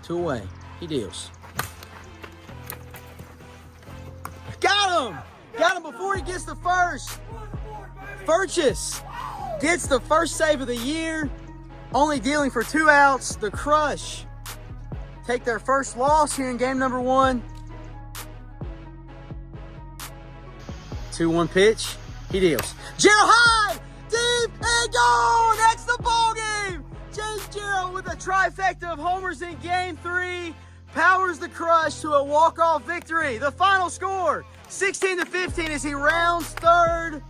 2 away. He deals. Got him! Got him before he gets the first. Furchess gets the first save of the year. Only dealing for 2 outs. The Crush take their first loss here in game number 1. 2-1 pitch. He deals. Gerald high, deep, and gone. That's the ball game. James Gerald with a trifecta of homers in game 3 powers the Crush to a walk-off victory. The final score, 16-15 as he rounds third.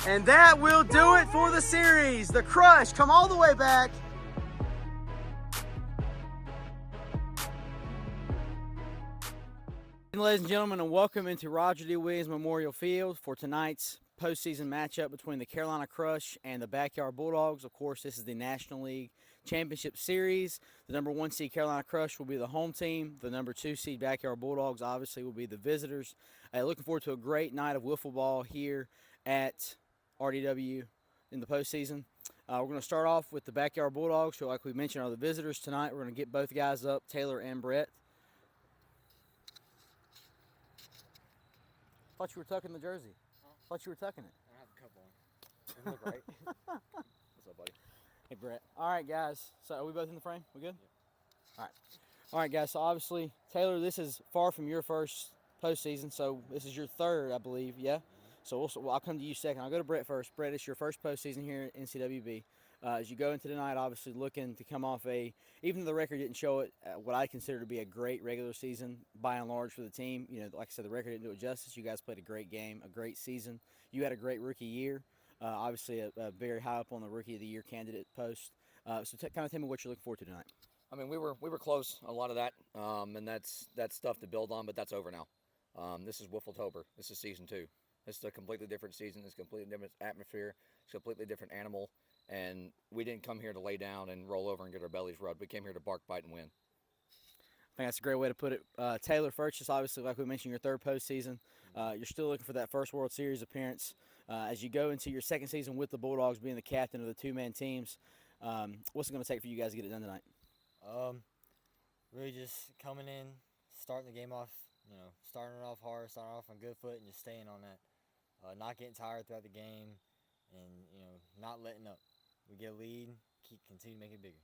And that will do it for the series. The Crush come all the way back. Ladies and gentlemen, and welcome into Roger D. Williams Memorial Field for tonight's postseason matchup between the Carolina Crush and the Backyard Bulldogs. Of course, this is the National League Championship Series. The number 1 seed Carolina Crush will be the home team. The number 2 seed Backyard Bulldogs obviously will be the visitors. Looking forward to a great night of wiffle ball here at RDW in the postseason. We're going to start off with the Backyard Bulldogs, who, like we mentioned, are the visitors tonight. We're going to get both guys up, Taylor and Brett. Thought you were tucking the jersey. Thought you were tucking it. I have a couple on. Doesn't look right. What's up, buddy? Hey, Brett. All right, guys. So are we both in the frame? We good? Yeah. All right. All right, guys. So obviously, Taylor, this is far from your first postseason. So this is your third, I believe. Yeah. So I'll come to you second. I'll go to Brett first. Brett, it's your first postseason here at NCWB. As you go into tonight, obviously looking to come off even though the record didn't show it, what I consider to be a great regular season by and large for the team. You know, like I said, the record didn't do it justice. You guys played a great game, a great season. You had a great rookie year. Obviously a very high up on the Rookie of the Year candidate post. So kind of tell me what you're looking forward to tonight. I mean, we were close, a lot of that, and that's stuff to build on, but that's over now. This is Wiffletober. This is season 2. This is a completely different season. It's a completely different atmosphere. It's a completely different animal. And we didn't come here to lay down and roll over and get our bellies rubbed. We came here to bark, bite, and win. I think that's a great way to put it. Taylor Furchess, obviously, like we mentioned, your third postseason. You're still looking for that first World Series appearance. As you go into your second season with the Bulldogs, being the captain of the 2-man teams, what's it going to take for you guys to get it done tonight? Really just coming in, starting the game off, starting it off hard, starting off on good foot, and just staying on that. Not getting tired throughout the game, and not letting up. We get a lead, continue to make it bigger.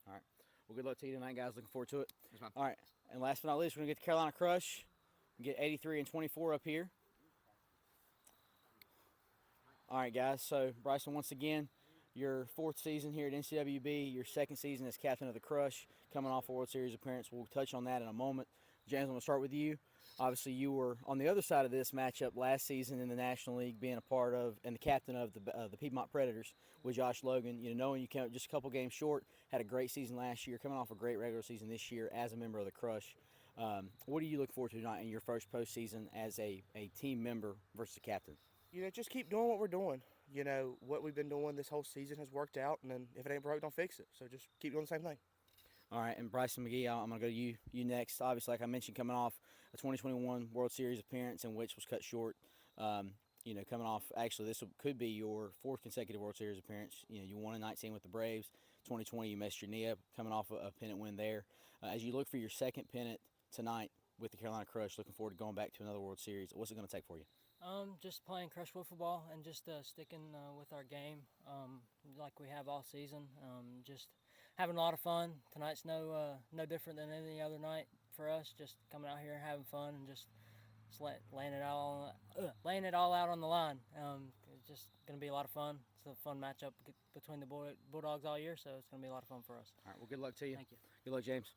All right. Well, good luck to you tonight, guys. Looking forward to it. Yes, all right. And last but not least, we're going to get the Carolina Crush. We get 83 and 24 up here. All right, guys. So, Bryson, once again, your 4th season here at NCWB, your 2nd season as captain of the Crush, coming off a World Series appearance. We'll touch on that in a moment. James, I'm going to start with you. Obviously, you were on the other side of this matchup last season in the National League, being a part of and the captain of the Piedmont Predators with Josh Logan. Knowing you came just a couple games short, had a great season last year, coming off a great regular season this year as a member of the Crush. What do you look forward to tonight in your first postseason as a team member versus a captain? Just keep doing what we're doing. What we've been doing this whole season has worked out, and then if it ain't broke, don't fix it. So just keep doing the same thing. All right, and Bryson McGee, I'm going to go to you next. Obviously, like I mentioned, coming off a 2021 World Series appearance in which was cut short. Coming off, actually, this could be your 4th consecutive World Series appearance. You won in 19 with the Braves. 2020, you messed your knee up, coming off a pennant win there. As you look for your 2nd pennant tonight with the Carolina Crush, looking forward to going back to another World Series, what's it going to take for you? Just playing Crush wiffle ball and just sticking with our game like we have all season. Just having a lot of fun. Tonight's no different than any other night for us. Just coming out here having fun and just laying it all out on the line. It's just going to be a lot of fun. It's a fun matchup between the Bulldogs all year, so it's going to be a lot of fun for us. All right, well, good luck to you. Thank you. Good luck, James.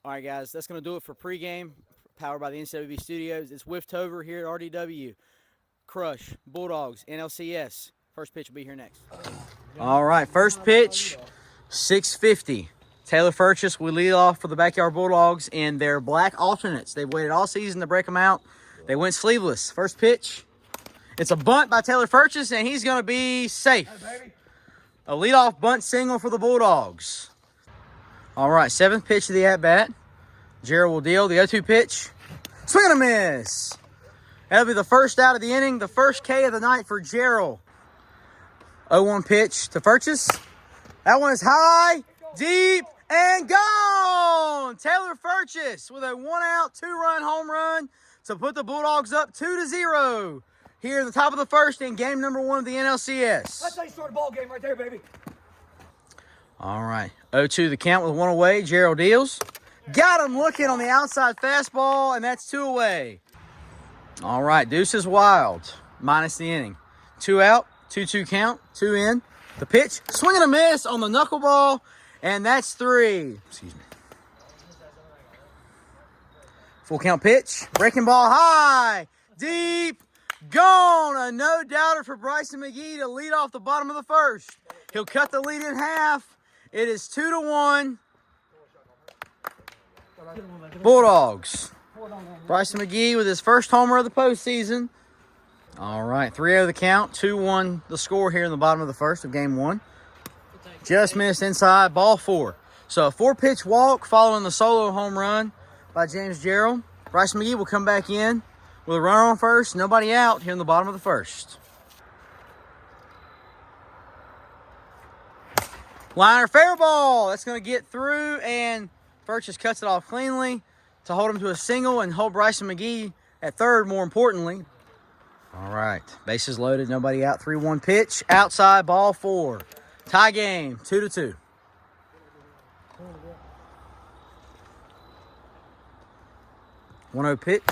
All right, guys, that's going to do it for pregame, powered by the NCWB Studios. It's Wifftober here at RDW. Crush, Bulldogs, NLCS. First pitch will be here next. All right, first pitch, 6:50. Taylor Furchess will lead off for the Backyard Bulldogs in their black alternates. They've waited all season to break them out. They went sleeveless. First pitch, it's a bunt by Taylor Furchess, and he's going to be safe. A leadoff bunt single for the Bulldogs. All right, 7th pitch of the at-bat. Gerald will deal the 0-2 pitch. Swing and a miss. That'll be the first out of the inning, the first K of the night for Gerald. 0-1 pitch to Furchess. That one is high, deep, and gone! down. Taylor Furchess with a 1-out, 2-run home run to put the Bulldogs up 2-0 here at the top of the first in game number 1 of the NLCS. That's how you start a ball game right there, baby. All right, 0-2 the count with 1 away. Gerald deals. Got him looking on the outside fastball, and that's 2 away. All right, Deuce is wild, minus the inning. 2 out, 2-2 count, 2 in. The pitch, swing and a miss on the knuckleball, and that's 3. Excuse me. Full count pitch, breaking ball high, deep, gone. A no-doubter for Bryson McGee to lead off the bottom of the first. He'll cut the lead in half. It is 2-1. Bulldogs. Bryson McGee with his first homer of the postseason. All right, 3-0 the count, 2-1 the score here in the bottom of the first of game 1. Just missed inside, ball 4. So a 4-pitch walk following the solo home run by James Gerald. Bryson McGee will come back in with a runner on first, nobody out here in the bottom of the first. Liner fair ball. That's going to get through, and Furchess cuts it off cleanly to hold him to a single and hold Bryson McGee at third, more importantly. All right, bases loaded, nobody out. 3-1 pitch, outside, ball 4. Tie game, 2-2. One 1-0 pitch,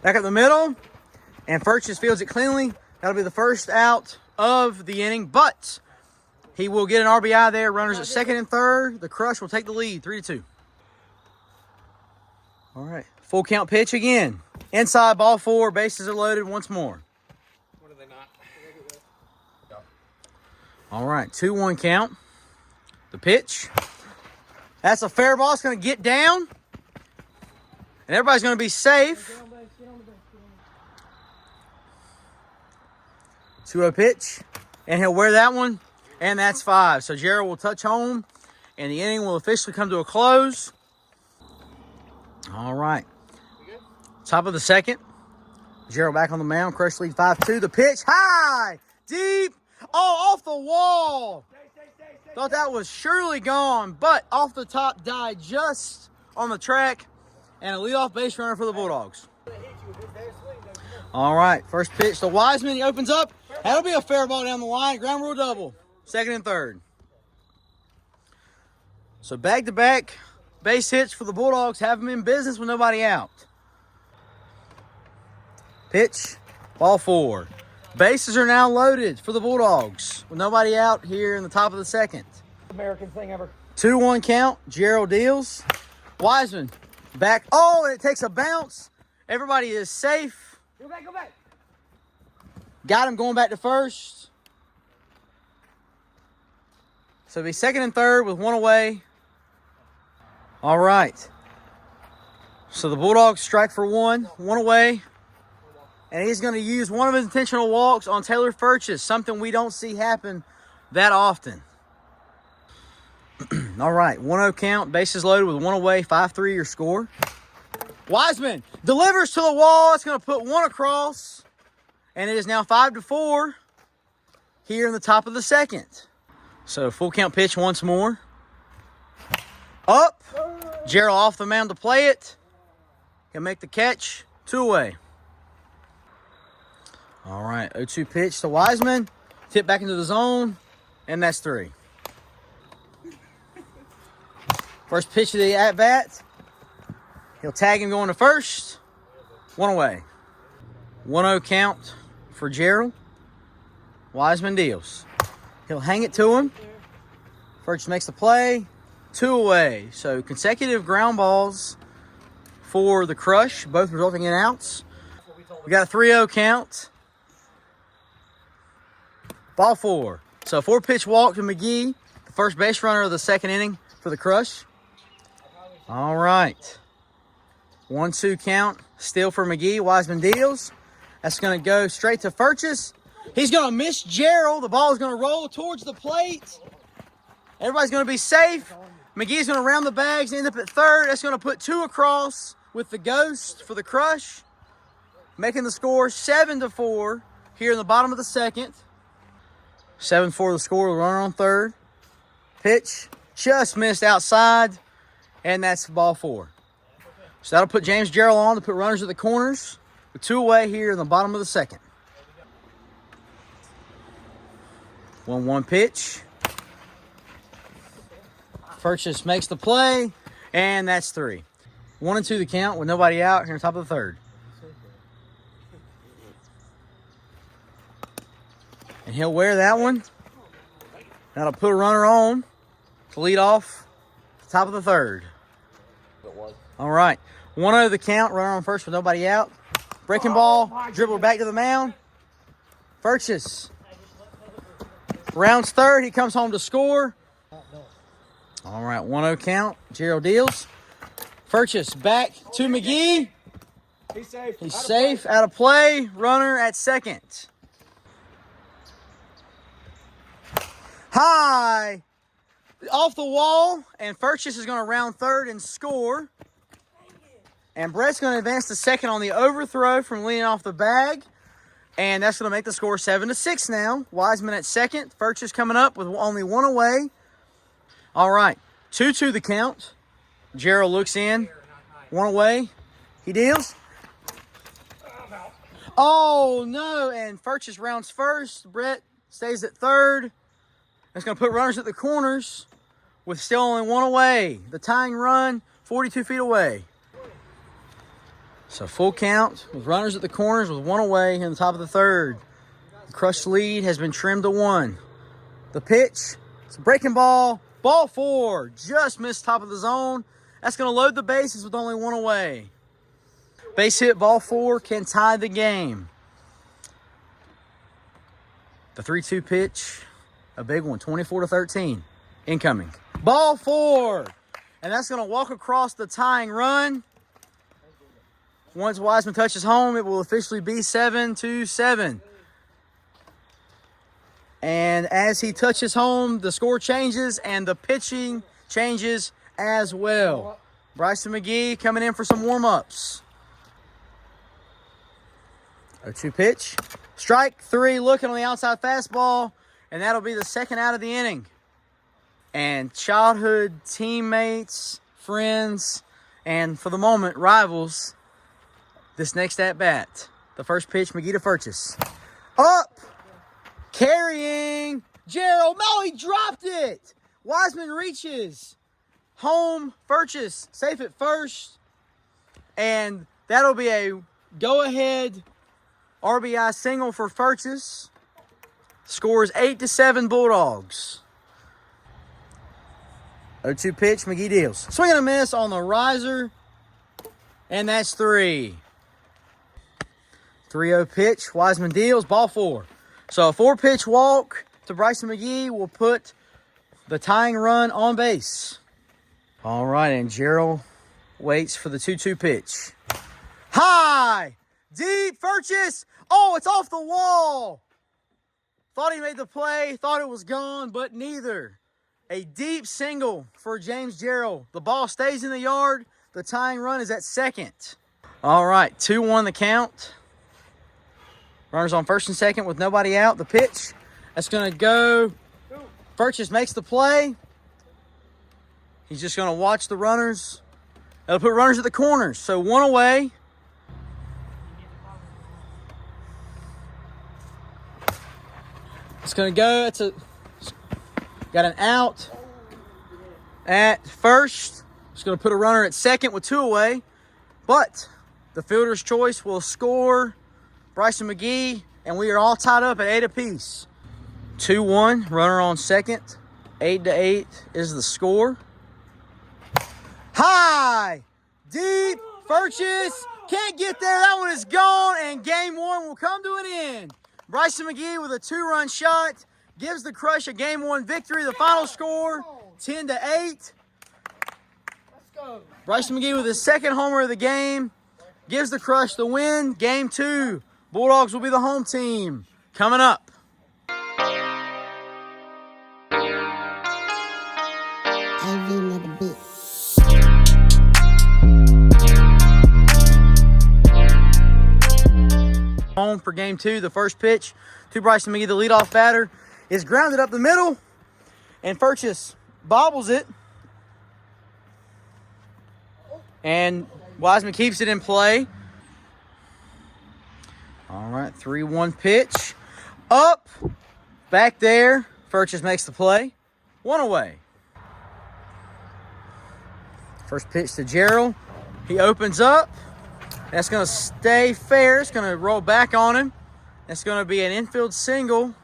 back up the middle, and Furchess fields it cleanly. That'll be the first out of the inning, but he will get an RBI there. Runners at second and third. The Crush will take the lead, 3-2. All right, full count pitch again. Inside, ball 4, bases are loaded once more. What are they not? All right, 2-1 count. The pitch. That's a fair ball. It's going to get down. And everybody's going to be safe. 2-0 pitch. And he'll wear that one. And that's 5. So Gerald will touch home. And the inning will officially come to a close. All right. Top of the second. Gerald back on the mound. Crush lead 5-2. The pitch. High. Deep. Oh, off the wall. Thought that was surely gone. But off the top, died just on the track. And a leadoff base runner for the Bulldogs. All right. First pitch to Wiseman. He opens up. That'll be a fair ball down the line. Ground rule double. Second and third. So back-to-back base hits for the Bulldogs. Have them in business with nobody out. Pitch. Ball 4. Bases are now loaded for the Bulldogs with nobody out here in the top of the second. American thing ever. 2-1 count. Gerald deals. Wiseman back. Oh, and it takes a bounce. Everybody is safe. Go back, go back. Got him going back to first. So it'll be second and third with 1 away. All right. So the Bulldogs strike for 1 away. And he's going to use one of his intentional walks on Taylor Furchess, something we don't see happen that often. All right, 1-0 count, bases loaded with 1 away, 5-3 your score. Wiseman delivers to the wall. It's going to put 1 across. And it is now 5-4 here in the top of the second. So full count pitch once more. Up. Gerald off the mound to play it. He'll make the catch. 2 away. All right, 0-2 pitch to Wiseman. Tip back into the zone, and that's 3. First pitch of the at-bat. He'll tag him going to first. 1 away. 1-0 count for Gerald. Wiseman deals. He'll hang it to him. First makes the play. 2 away. So consecutive ground balls for the Crush, both resulting in outs. We got a 3-0 count. Ball 4. So 4-pitch walk to McGee, the first base runner of the second inning for the Crush. All right. 1-2 count. Still for McGee. Wiseman deals. That's going to go straight to Furchess. He's going to miss Gerald. The ball is going to roll towards the plate. Everybody's going to be safe. McGee's going to round the bags, end up at third. That's going to put 2 across with the Ghost for the Crush, making the score 7-4 here in the bottom of the second. 7-4 the score. Runner on third. Pitch just missed outside, and that's ball 4. So that'll put James Gerald on to put runners at the corners with 2 away here in the bottom of the second. 1-1 pitch. Purchase makes the play, and that's 3. 1-2 the count with nobody out here on top of the third. And he'll wear that one. That'll put a runner on to lead off the top of the third. All right. 1-0 the count. Runner on first with nobody out. Breaking ball. Dribble back to the mound. Purchase. Rounds third. He comes home to score. All right. 1-0 count. Gerald deals. Purchase back to McGee. He's safe. Out of play. Runner at second. High. Off the wall. And Purchase is going to round third and score. And Brett's going to advance to second on the overthrow from leaning off the bag. And that's going to make the score 7-6 now. Wiseman at second. Purchase coming up with only 1 away. All right. 2-2 the count. Gerald looks in. 1 away. He deals. Oh, no. And Purchase rounds first. Brett stays at third. That's going to put runners at the corners with still only 1 away. The tying run, 42 feet away. So full count with runners at the corners with 1 away here in the top of the third. The Crush lead has been trimmed to 1. The pitch, it's a breaking ball. Ball 4, just missed top of the zone. That's going to load the bases with only 1 away. Base hit, ball 4 can tie the game. The 3-2 pitch, a big one, 24-13. Incoming. Ball 4, and that's going to walk across the tying run. Once Wiseman touches home, it will officially be 7-7. And as he touches home, the score changes and the pitching changes as well. Bryson McGee coming in for some warm-ups. 0-2 pitch. Strike 3 looking on the outside fastball, and that'll be the second out of the inning. And childhood teammates, friends, and for the moment, rivals, this next at-bat. The first pitch, McGee to Purchase. Up! Carrying! Gerald, no, he dropped it! Wiseman reaches. Home, Purchase, safe at first. And that'll be a go-ahead RBI single for Purchase. Score is 8-7 Bulldogs. 0-2 pitch, McGee deals. Swing and a miss on the riser. And that's 3. 3-0 pitch, Wiseman deals, ball 4. So a 4-pitch walk to Bryson McGee will put the tying run on base. All right, and Gerald waits for the 2-2 pitch. High, deep, Purchase. Oh, it's off the wall. Thought he made the play, thought it was gone, but neither. A deep single for James Gerald. The ball stays in the yard. The tying run is at second. All right, 2-1 the count. Runners on first and second with nobody out. The pitch, that's going to go. Purchase makes the play. He's just going to watch the runners. That'll put runners at the corners. So 1 away. It's going to go. Got an out at first. It's going to put a runner at second with 2 away. But the fielder's choice will score Bryson McGee, and we are all tied up at 8 apiece. 2-1, runner on second. 8-8 is the score. High, deep, Purchase, can't get there. That one is gone, and game 1 will come to an end. Bryson McGee with a 2-run shot gives the Crush a game 1 victory. The final score, 10-8. Bryson McGee with his second homer of the game gives the Crush the win. Game 2. Bulldogs will be the home team. Coming up. Home for game 2. The first pitch to Bryson McGee, the leadoff batter, is grounded up the middle, and Purchase bobbles it. And Wiseman keeps it in play. All right, 3-1 pitch. Up. Back there. Furches makes the play. 1 away. First pitch to Gerald. He opens up. That's going to stay fair. It's going to roll back on him. It's going to be an infield single.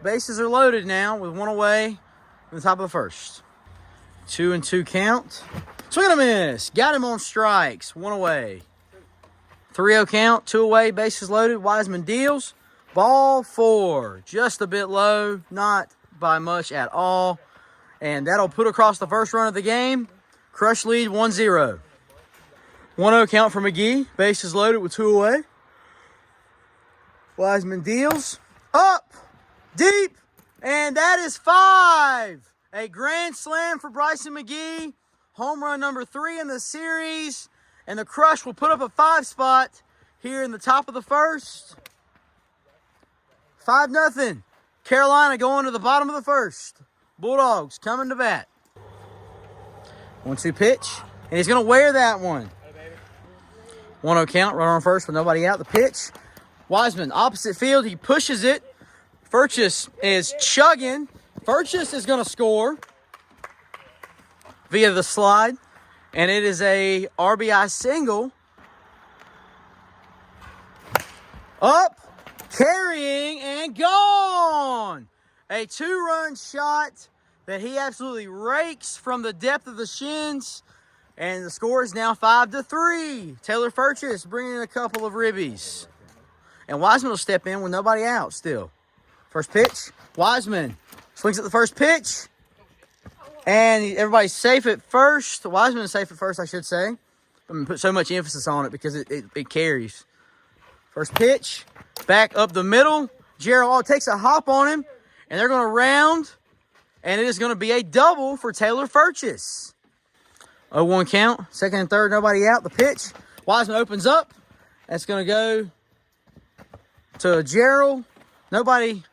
Bases are loaded now with 1 away from the top of the first. 2-2 count. Swing and a miss. Got him on strikes. 1 away. 3-0 count. 2 away. Bases loaded. Wiseman deals. Ball 4. Just a bit low. Not by much at all. And that'll put across the first run of the game. Crush lead 1-0. 1-0 count for McGee. Bases loaded with 2 away. Wiseman deals. Up. Deep. And that is 5. A grand slam for Bryson McGee. Home run number 3 in the series. And the Crush will put up a 5 spot here in the top of the first. 5-0. Carolina going to the bottom of the first. Bulldogs coming to bat. 1-2 pitch. And he's going to wear that one. 1-0 count. Runner on first with nobody out. The pitch. Wiseman, opposite field. He pushes it. Furches is chugging. Furches is going to score via the slide. And it is a RBI single. Up, carrying, and gone. A 2-run shot that he absolutely rakes from the depth of the shins. And the score is now 5-3. Taylor Furches bringing in a couple of ribbies. And Wiseman will step in with nobody out still. First pitch, Wiseman swings at the first pitch. And everybody's safe at first. Wiseman is safe at first, I should say. I'm going to put so much emphasis on it because it carries. First pitch, back up the middle. Gerald takes a hop on him. And they're going to round. And it is going to be a double for Taylor Furches. 0-1 count. Second and third, nobody out. The pitch. Wiseman opens up. That's going to go to Gerald. Nobody.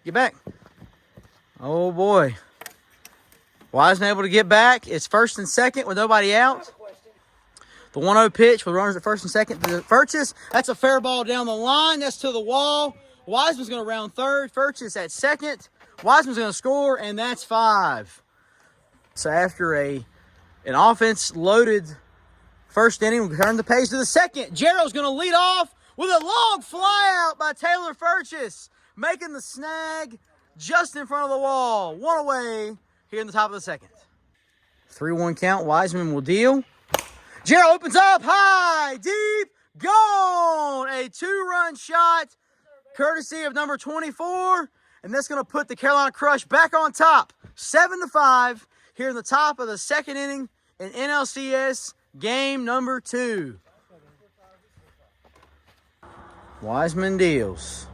Get back. Oh, boy. Wiseman able to get back. It's first and second with nobody out. The 1-0 pitch with runners at first and second to Furches. That's a fair ball down the line. That's to the wall. Wiseman's going to round third. Furches at second. Wiseman's going to score, and that's 5. So after an offense-loaded first inning, we turn the page to the second. Gerald's going to lead off with a long fly out by Taylor Furches, making the snag just in front of the wall. 1 away here in the top of the second. 3-1 count. Wiseman will deal. Gerald opens up high, deep, gone. A 2-run shot, courtesy of number 24. And that's going to put the Carolina Crush back on top. 7-5 here in the top of the second inning in NLCS game number 2. Wiseman deals.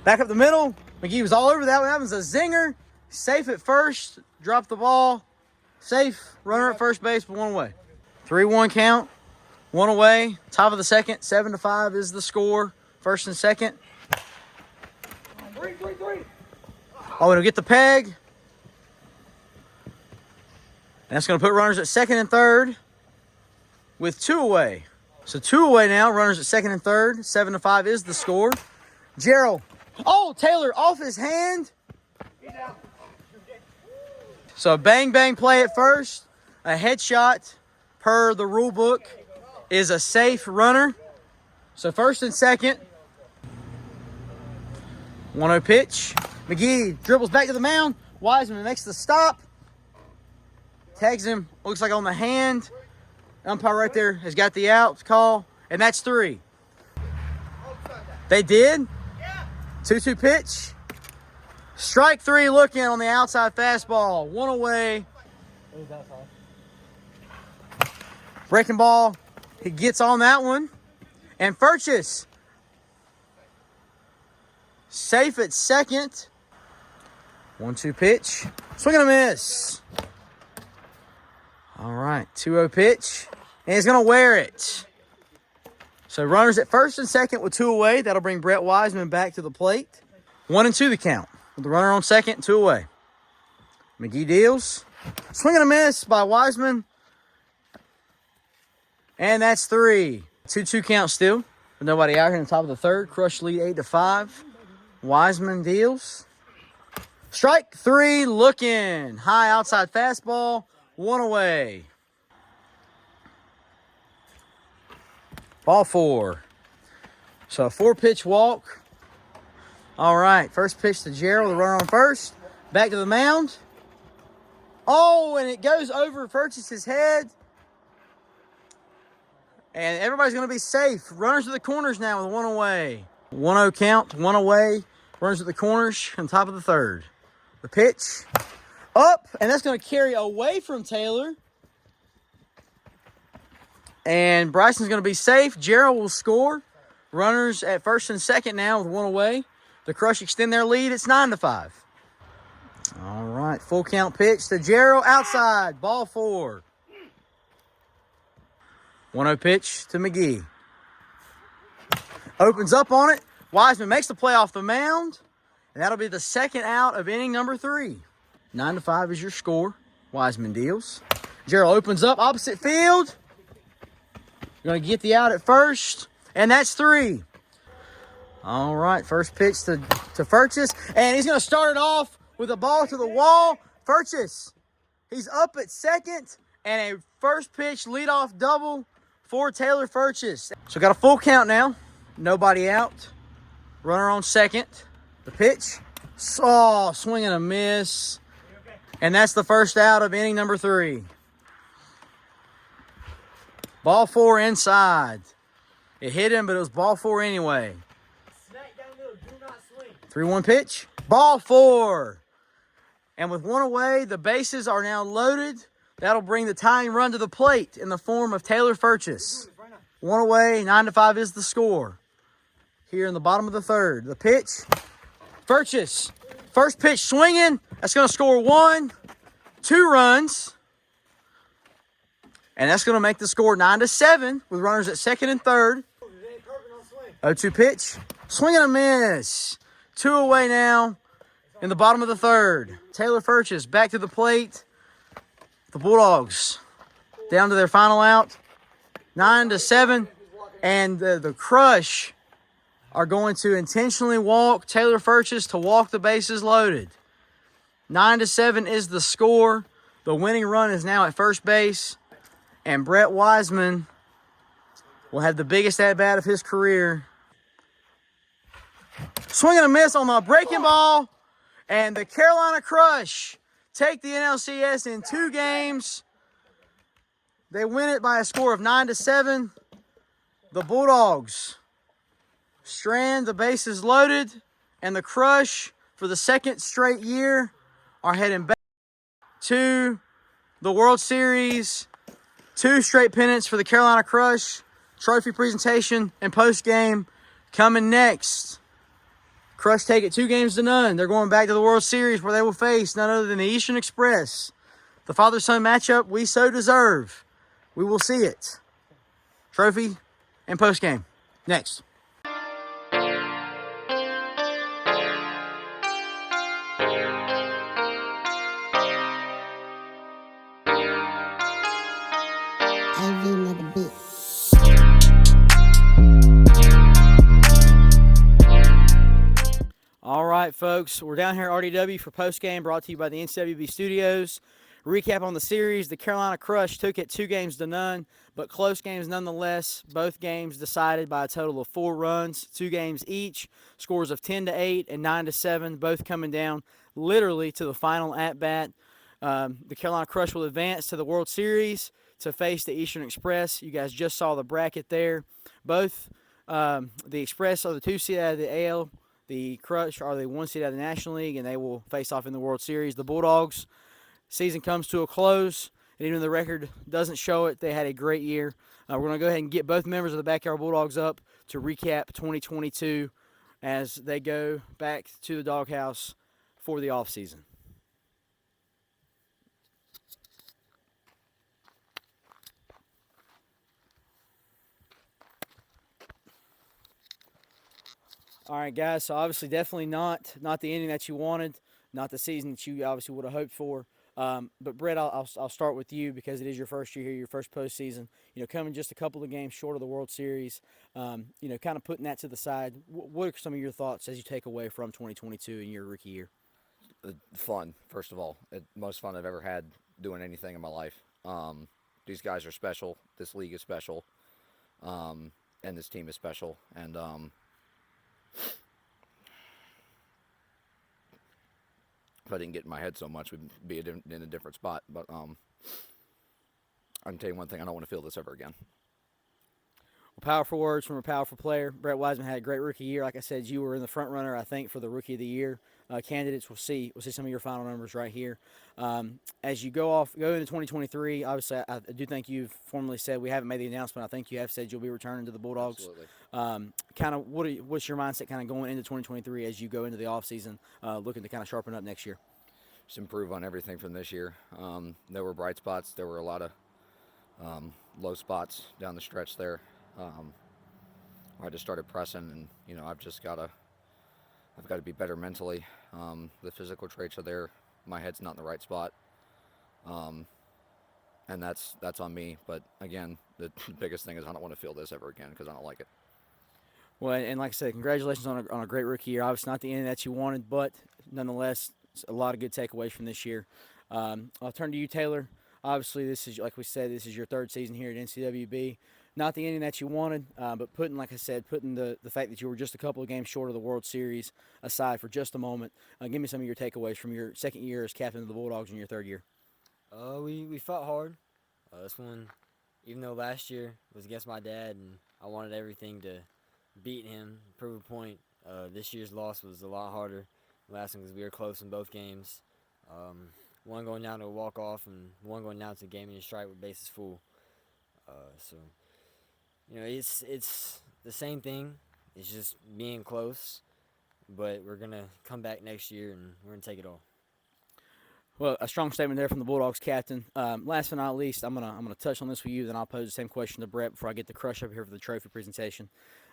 Back up the middle. McGee was all over that one. That was a zinger. Safe at first. Dropped the ball. Safe. Runner at first base, but 1 away. 3-1 count. 1 away. Top of the second. 7-5 is the score. First and second. 3. Oh, it'll get the peg. And that's going to put runners at second and third with 2 away. So 2 away now. Runners at second and third. 7-5 is the score. Gerald. Oh, Taylor off his hand. So a bang play at first. A headshot per the rule book is a safe runner. So first and second. 1-0 pitch. McGee dribbles back to the mound. Wiseman makes the stop. Tags him, looks like on the hand. Umpire right there has got the out call. And that's 3. They did. 2-2 pitch. Strike 3 looking on the outside fastball. 1 away. Breaking ball. He gets on that one. And Furches safe at second. 1-2 pitch. Swing and a miss. All right. 2-0 pitch. And he's going to wear it. So runners at first and second with 2 away. That'll bring Brett Wiseman back to the plate. 1-2 the count. With the runner on second, 2 away. McGee deals. Swing and a miss by Wiseman. And that's 3. 2-2 count still. With nobody out here in the top of the third. Crush lead 8-5. Wiseman deals. Strike 3, looking. High outside fastball. 1 away. Ball 4. So a 4-pitch walk. All right, first pitch to Gerald, the runner on first. Back to the mound. Oh, and it goes over Purchase's head. And everybody's going to be safe. Runners to the corners now with 1 away. 1-0 count, 1 away. Runners at the corners on top of the third. The pitch up, and that's going to carry away from Taylor. And Bryson's going to be safe. Gerald will score. Runners at first and second now with 1 away. The Crush extend their lead. It's 9-5. All right, full count pitch to Gerald outside. Ball 4. 1-0 pitch to McGee. Opens up on it. Wiseman makes the play off the mound. And that'll be the second out of inning number 3. 9-5 is your score. Wiseman deals. Gerald opens up opposite field. Going to get the out at first. And that's 3. All right, first pitch to Purchase. And he's going to start it off with a ball to the wall. Purchase, he's up at second. And a first pitch leadoff double for Taylor Purchase. So got a full count now. Nobody out. Runner on second. The pitch. Swing and a miss. And that's the first out of inning number 3. Ball 4 inside. It hit him, but it was ball 4 anyway. 3-1 pitch. Ball 4. And with 1 away, the bases are now loaded. That'll bring the tying run to the plate in the form of Taylor Purchase. 1 away, 9-5 is the score. Here in the bottom of the third. The pitch. Purchase. First pitch swinging. That's going to score 1, 2 runs. And that's going to make the score 9-7 with runners at second and third. 0-2 pitch. Swing and a miss. 2 away now in the bottom of the third. Taylor Purchase back to the plate. The Bulldogs down to their final out. 9-7. And the Crush are going to intentionally walk Taylor Purchase to walk the bases loaded. 9-7 is the score. The winning run is now at first base. And Brett Wiseman will have the biggest at-bat of his career. Swing and a miss on the breaking ball. And the Carolina Crush take the NLCS in 2 games. They win it by a score of 9-7. The Bulldogs strand the bases loaded. And the Crush, for the second straight year, are heading back to the World Series. 2 straight pennants for the Carolina Crush. Trophy presentation and post-game coming next. Crush take it 2-0. They're going back to the World Series where they will face none other than the Eastern Express. The father-son matchup we so deserve. We will see it. Trophy and post-game. Next. All right, folks, we're down here at RDW for postgame, brought to you by the NCWB Studios. Recap on the series: the Carolina Crush took it 2-0, but close games nonetheless. Both games decided by a total of 4 runs, 2 games each. Scores of 10-8 and 9-7, both coming down literally to the final at-bat. The Carolina Crush will advance to the World Series to face the Eastern Express. You guys just saw the bracket there. Both the Express are the 2 seed out of the AL. The Crush are the 1 seed out of the National League, and they will face off in the World Series. The Bulldogs, season comes to a close, and even though the record doesn't show it, they had a great year. We're going to go ahead and get both members of the Backyard Bulldogs up to recap 2022 as they go back to the doghouse for the offseason. All right, guys, so obviously definitely not the ending that you wanted, not the season that you obviously would have hoped for. But Brett, I'll start with you because it is your first year here, your first postseason. Coming just a couple of games short of the World Series. Kind of putting that to the side. What are some of your thoughts as you take away from 2022 in your rookie year? Fun, first of all. Most fun I've ever had doing anything in my life. These guys are special. This league is special. And this team is special. And if I didn't get in my head so much, we'd be in a different spot. But I can tell you one thing: I don't want to feel this ever again. Well, powerful words from a powerful player. Brett Wiseman had a great rookie year. Like I said, you were in the front runner, I think, for the Rookie of the Year candidates. We'll see some of your final numbers right here. As you go into 2023, obviously, I do think you've formally said, we haven't made the announcement, I think you have said you'll be returning to the Bulldogs. Absolutely. Kind of what's your mindset kind of going into 2023 as you go into the offseason, looking to kind of sharpen up next year? Just improve on everything from this year. There were bright spots. There were a lot of low spots down the stretch there. I just started pressing, and I've got to be better mentally. The physical traits are there. My head's not in the right spot, and that's on me. But again, the biggest thing is I don't want to feel this ever again because I don't like it. Well, and like I said, congratulations on a great rookie year. Obviously, not the ending that you wanted, but nonetheless, a lot of good takeaways from this year. I'll turn to you, Taylor. Obviously, this is, like we said, this is your third season here at NCWB. Not the ending that you wanted, but putting the fact that you were just a couple of games short of the World Series aside for just a moment, give me some of your takeaways from your second year as captain of the Bulldogs and your third year. We fought hard. This one, even though last year was against my dad and I wanted everything to beat him, prove a point, this year's loss was a lot harder than last one because we were close in both games. One going down to a walk-off and one going down to a game-winning strike with bases full. It's the same thing. It's just being close, but we're going to come back next year and we're going to take it all. Well, a strong statement there from the Bulldogs captain. Last but not least, I'm gonna touch on this with you, then I'll pose the same question to Brett before I get the crush up here for the trophy presentation.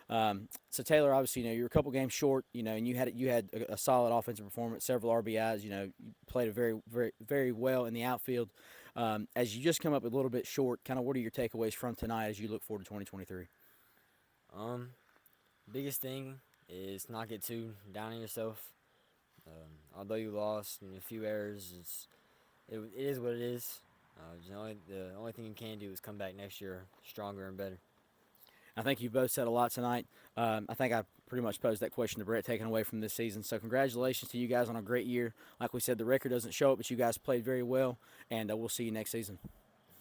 So Taylor, obviously, you're a couple games short, and you had a solid offensive performance, several RBIs. You played a very, very, very well in the outfield. As you just come up a little bit short, kind of what are your takeaways from tonight as you look forward to 2023? Biggest thing is not get too down on yourself. Although you lost and a few errors, it is what it is. The only thing you can do is come back next year stronger and better. I think you both said a lot tonight. I think I pretty much posed that question to Brett, taking away from this season. So congratulations to you guys on a great year. Like we said, the record doesn't show it, but you guys played very well, and we'll see you next season.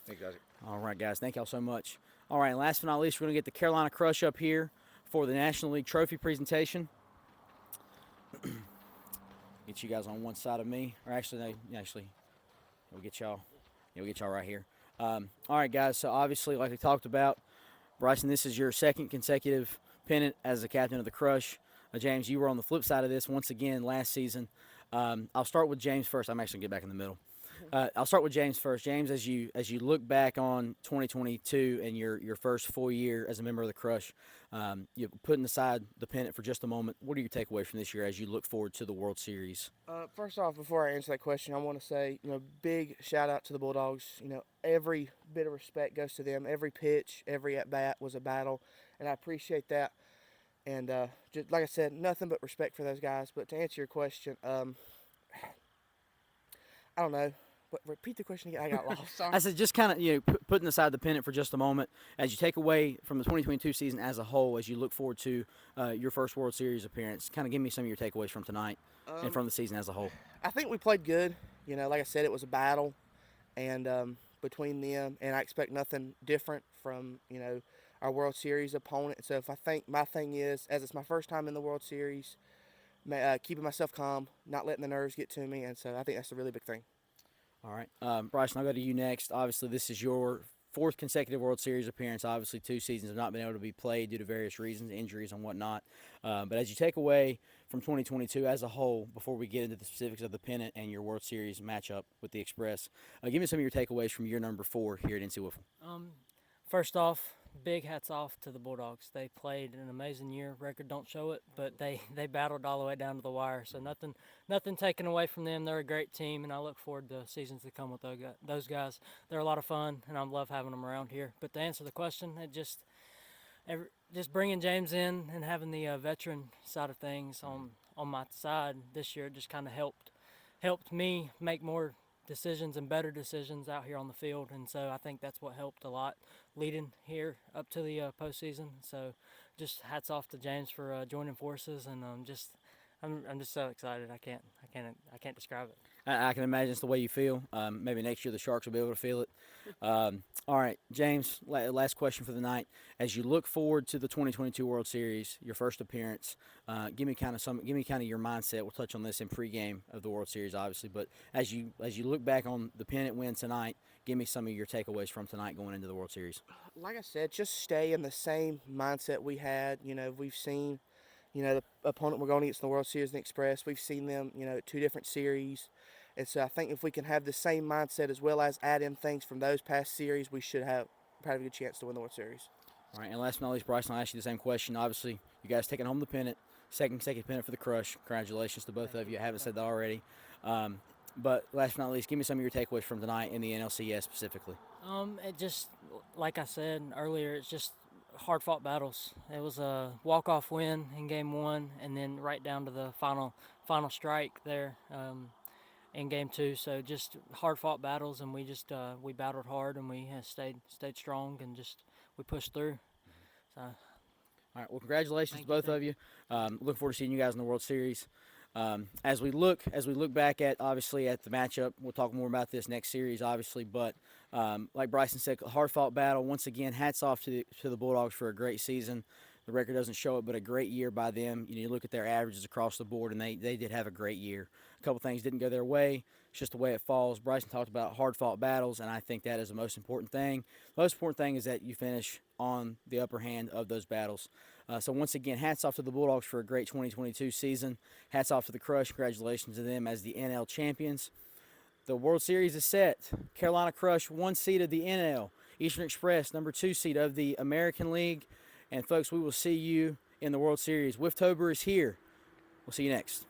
Thank you, guys. All right, guys. Thank y'all so much. All right, and last but not least, we're going to get the Carolina Crush up here for the National League Trophy presentation. Get you guys on one side of me, or actually, we'll get y'all right here. All right, guys. So obviously, like we talked about, Bryson, this is your second consecutive pennant as the captain of the Crush. James, you were on the flip side of this once again last season. I'll start with James first. I'm actually going to get back in the middle. I'll start with James first. James, as you look back on 2022 and your first full year as a member of the Crush, you're putting aside the pennant for just a moment. What are your takeaways from this year as you look forward to the World Series? First off, before I answer that question, I want to say, big shout out to the Bulldogs. Every bit of respect goes to them. Every pitch, every at-bat was a battle, and I appreciate that. And just like I said, nothing but respect for those guys. But to answer your question, I don't know. But repeat the question again. I got lost. Sorry. I said just kind of, putting aside the pennant for just a moment, as you take away from the 2022 season as a whole, as you look forward to your first World Series appearance, kind of give me some of your takeaways from tonight and from the season as a whole. I think we played good. Like I said, it was a battle, and between them, and I expect nothing different from our World Series opponent. So my thing is, as it's my first time in the World Series, keeping myself calm, not letting the nerves get to me, and so I think that's a really big thing. All right. Bryson, I'll go to you next. Obviously, this is your fourth consecutive World Series appearance. Obviously, 2 seasons have not been able to be played due to various reasons, injuries and whatnot. But as you take away from 2022 as a whole, before we get into the specifics of the pennant and your World Series matchup with the Express, give me some of your takeaways from year number 4 here at NC Wiffle. First off, big hats off to the Bulldogs. They played an amazing year. Record don't show it, but they battled all the way down to the wire. So nothing taken away from them. They're a great team, and I look forward to seasons to come with those guys. They're a lot of fun, and I love having them around here. But to answer the question, just bringing James in and having the veteran side of things on my side this year just kind of helped me make more decisions and better decisions out here on the field, and so I think that's what helped a lot leading here up to the postseason. So just hats off to James for joining forces, and I'm just so excited. I can't describe it. I can imagine it's the way you feel. Maybe next year the Sharks will be able to feel it. All right, James, last question for the night. As you look forward to the 2022 World Series, your first appearance, give me kind of your mindset. We'll touch on this in pregame of the World Series, obviously, but as you look back on the pennant win tonight, give me some of your takeaways from tonight going into the World Series. Like I said, just stay in the same mindset we had. We've seen, the opponent we're going against in the World Series and Express. We've seen them, at 2 different series. And so I think if we can have the same mindset as well as add in things from those past series, we should have probably a good chance to win the World Series. All right, and last but not least, Bryson, I'll ask you the same question. Obviously, you guys taking home the pennant, second consecutive pennant for the Crush. Congratulations to both of you. I haven't said that already. But last but not least, give me some of your takeaways from tonight in the NLCS specifically. It just, like I said earlier, it's just hard-fought battles. It was a walk-off win in Game 1, and then right down to the final strike there in Game 2. So just hard-fought battles, and we just we battled hard, and we stayed strong, and just we pushed through. So. All right. Well, congratulations to both of you. Looking forward to seeing you guys in the World Series. As we look back at obviously at the matchup, we'll talk more about this next series, obviously. But like Bryson said, hard-fought battle. Once again, hats off to the Bulldogs for a great season. The record doesn't show it, but a great year by them. You look at their averages across the board, and they did have a great year. A couple things didn't go their way. It's just the way it falls. Bryson talked about hard-fought battles, and I think that is the most important thing. The most important thing is that you finish on the upper hand of those battles. So once again, hats off to the Bulldogs for a great 2022 season. Hats off to the Crush. Congratulations to them as the NL champions. The World Series is set. Carolina Crush, 1 seed of the NL. Eastern Express, number 2 seed of the American League. And folks, we will see you in the World Series. Wifftober is here. We'll see you next.